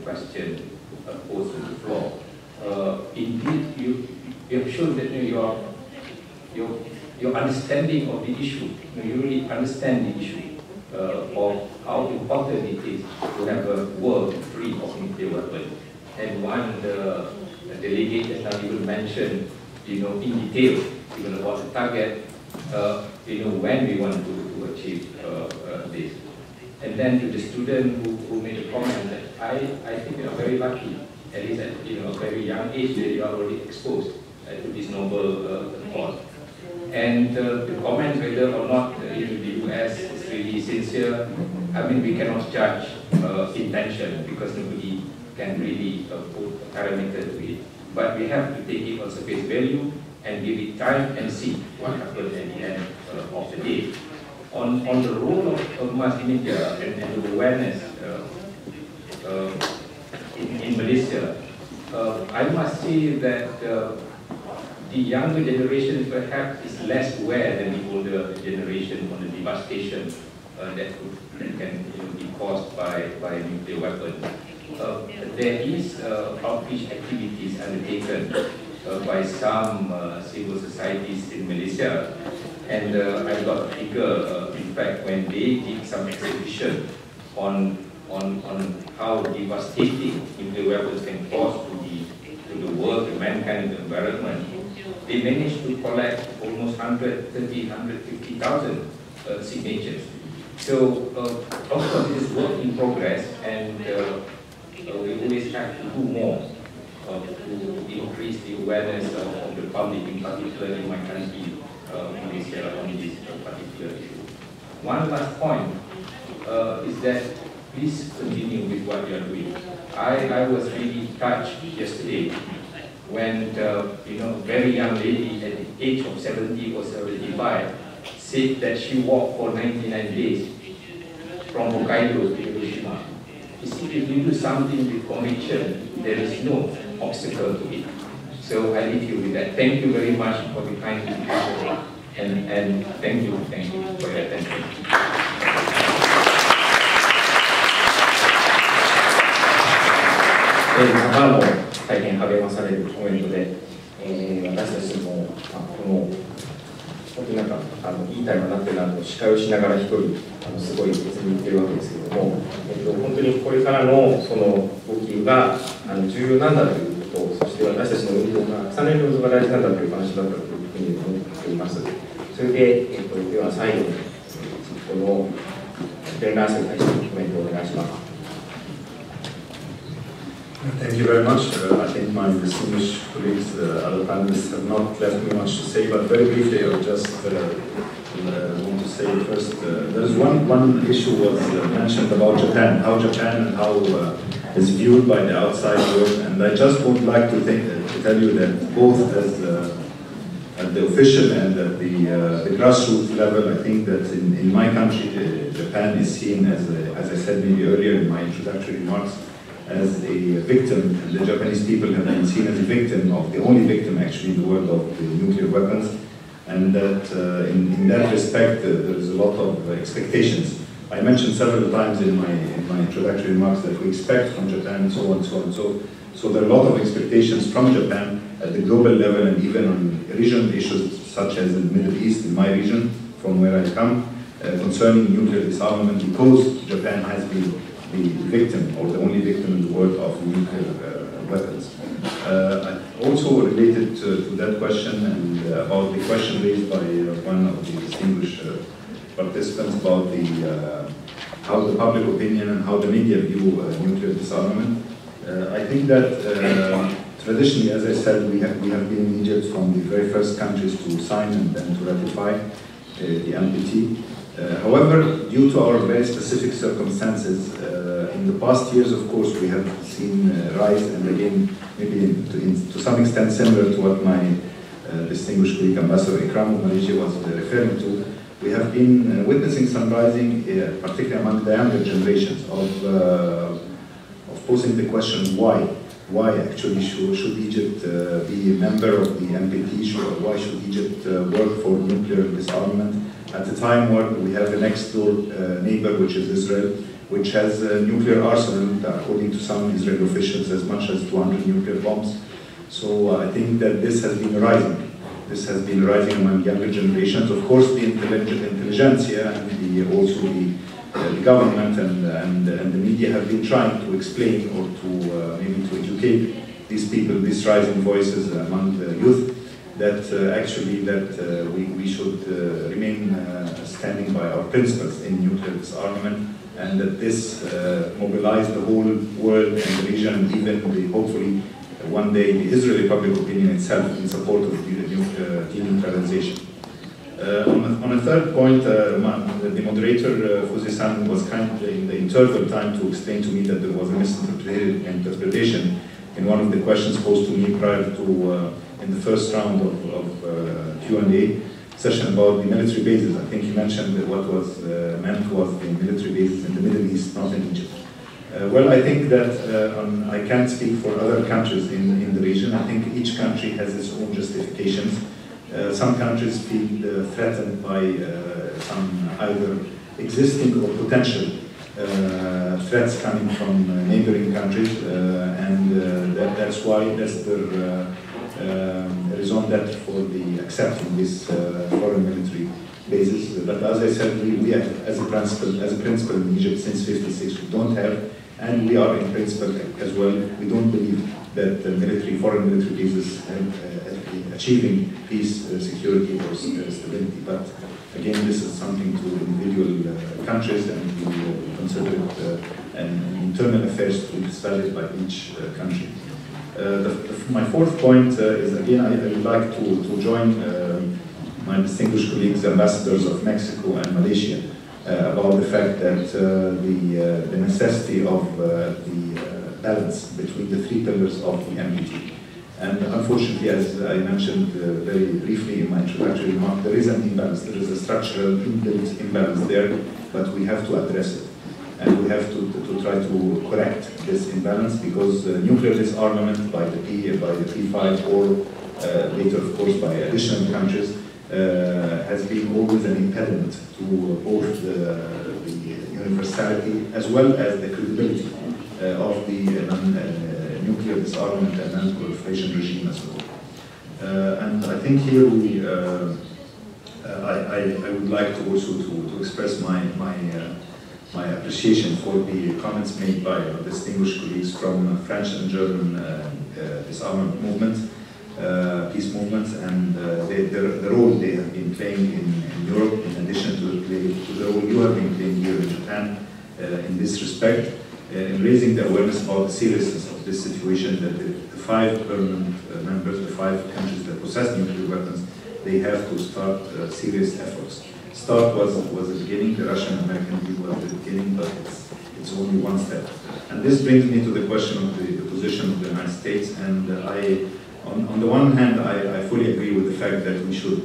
question posed on the floor. Indeed, you have shown that your understanding of the issue, you really understand the issue of how important it is to have a world free of nuclear weapons. And one delegate has now even mentioned, in detail, even about the target, when we want to achieve this. And then to the student who made a comment that I think you are very lucky, at least at a very young age, that you are already exposed to this noble cause. And the comment whether or not the US is really sincere, I mean, we cannot judge intention because nobody can really put a parameter to it. But we have to take it on surface value and give it time and see what happens at the end of the day. On the role of mass media and the awareness in Malaysia, I must say that the younger generation perhaps is less aware than the older generation on the devastation that can be caused by nuclear weapons. There is outreach activities undertaken by some civil societies in Malaysia, and I got a figure, in fact, when they did some exhibition on how devastating nuclear weapons can cause to the world, to mankind, the environment. They managed to collect almost 150,000 signatures. So, of course, it is work in progress, and we always have to do more to increase the awareness of the public, in particular in my country, Malaysia, on this particular issue. One last point is that please continue with what you are doing. I was really touched yesterday when a very young lady at the age of 70 or 75 said that she walked for 99 days from Hokkaido to Hiroshima. You see, if you do something with conviction, there is no obstacle to it. So I leave you with that. Thank you very much for the kind invitation, and thank you for your attention. からも大変励まされるコメントで、私たちも、本当にいいタイムになってるなと司会をしながら一人すごい別に言ってるわけですけれども、本当にこれからのその動きが重要なんだということ、そして私たちの運動が重ねる運動が大事なんだという話だったというふうに思っています。それで、では最後にこの弁論に対してコメントをお願いします。Thank you very much. I think my distinguished colleagues, other panelists, have not left me much to say, but very briefly, I would just want to say first, there's one issue was mentioned about Japan, how Japan and how is viewed by the outside world, and I just would like to tell you that both at the official and at the grassroots level, I think that in my country, Japan is seen as I said maybe earlier in my introductory remarks, as a victim, and the Japanese people have been seen as a victim of, the only victim actually in the world of the nuclear weapons, and that in that respect there is a lot of expectations. I mentioned several times in my introductory remarks that we expect from Japan and so on and so on. So there are a lot of expectations from Japan at the global level and even on regional issues such as in the Middle East, in my region, from where I come, concerning nuclear disarmament, because Japan has been the victim, or the only victim in the world of nuclear weapons. Also related to that question and about the question raised by one of the distinguished participants about how the public opinion and how the media view nuclear disarmament. I think that traditionally, as I said, we have been in Egypt from the very first countries to sign and then to ratify the NPT. However, due to our very specific circumstances, in the past years, of course, we have seen rise, and again, maybe to some extent similar to what my distinguished colleague Ambassador Ikram of Malaysia was referring to, we have been witnessing some rising, particularly among the younger generations, of posing the question why. Why actually should Egypt be a member of the NPT? Why should Egypt work for nuclear disarmament at a time where we have a next door neighbor, which is Israel, which has a nuclear arsenal, according to some Israeli officials, as much as 200 nuclear bombs. So I think that this has been rising. This has been rising among younger generations. Of course, the intelligentsia and also the government and the media have been trying to explain or to maybe to educate these people, these rising voices among the youth, that actually we should remain standing by our principles in nuclear disarmament, and that this mobilized the whole world and the region, and even hopefully one day the Israeli public opinion itself in support of denuclearization. On a third point, the moderator, Fuzzy-san, was kind in the interval time to explain to me that there was a misinterpretation in one of the questions posed to me prior to, in the first round of Q&A session about the military bases. I think he mentioned that what was meant was the military bases in the Middle East, not in Egypt. Well, I think that I can't speak for other countries in the region. I think each country has its own justifications. Some countries feel threatened by some either existing or potential threats coming from neighboring countries, and that's why that's their raison d'etre for the accepting this foreign military bases. But as I said, we have, as a principle in Egypt since '56, we don't have. And we are in principle as well. We don't believe that foreign military bases have achieving peace, security, or stability. But again, this is something to individual countries, and we consider it an internal affairs to be decided by each country. My fourth point is, again, I would like to join my distinguished colleagues, ambassadors of Mexico and Malaysia, about the fact that the necessity of the balance between the three pillars of the NPT. And unfortunately, as I mentioned very briefly in my introductory remark, there is an imbalance. There is a structural inbuilt imbalance there, but we have to address it. And we have to try to correct this imbalance, because nuclear disarmament by the P5 or later, of course, by additional countries has been always an impediment to both the universality as well as the credibility of the nuclear disarmament and non-proliferation regime as well. And I think here I would like to also to express my appreciation for the comments made by our distinguished colleagues from French and German disarmament movement. Peace movements, and the role they have been playing in Europe, in addition to the role you have been playing here in Japan in this respect, in raising the awareness about the seriousness of this situation, that the 5 permanent members, the 5 countries that possess nuclear weapons, they have to start serious efforts. START was the beginning, the Russian-American deal was the beginning, but it's only one step. And this brings me to the question of the position of the United States, and on the one hand, I fully agree with the fact that we should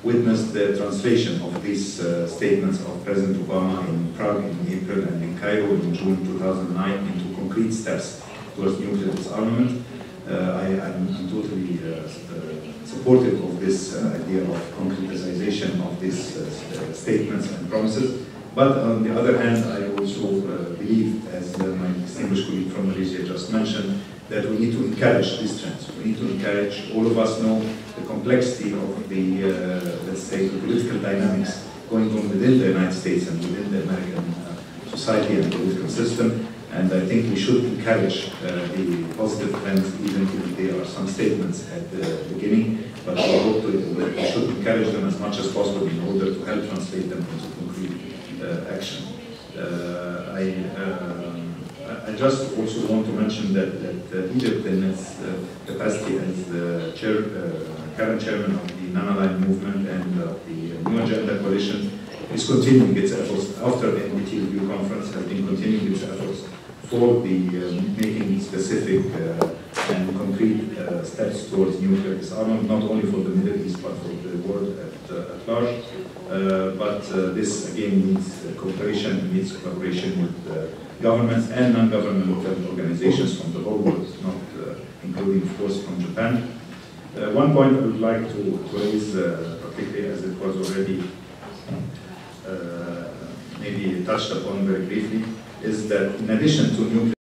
witness the translation of these statements of President Obama in Prague in April and in Cairo in June 2009 into concrete steps towards nuclear disarmament. I'm totally supportive of this idea of concretization of these statements and promises. But on the other hand, I also believe, as my distinguished colleague from Malaysia just mentioned, that we need to encourage these trends. We need to encourage, all of us know the complexity of the, let's say, the political dynamics going on within the United States and within the American society and political system. And I think we should encourage the positive trends, even if there are some statements at the beginning, but we hope we should encourage them as much as possible in order to help translate them into concrete action. I just also want to mention that Egypt, in its capacity as the current chairman of the Non-Aligned Movement and of the New Agenda Coalition, is continuing its efforts after the NPT Review Conference, has been continuing its efforts for the making specific and concrete steps towards nuclear disarmament, not only for the Middle East but for the world at large. But this again needs cooperation, needs collaboration with governments and non-governmental organizations from the whole world, not including, of course, from Japan. One point I would like to raise, particularly as it was already made maybe touched upon very briefly, is that in addition to nuclear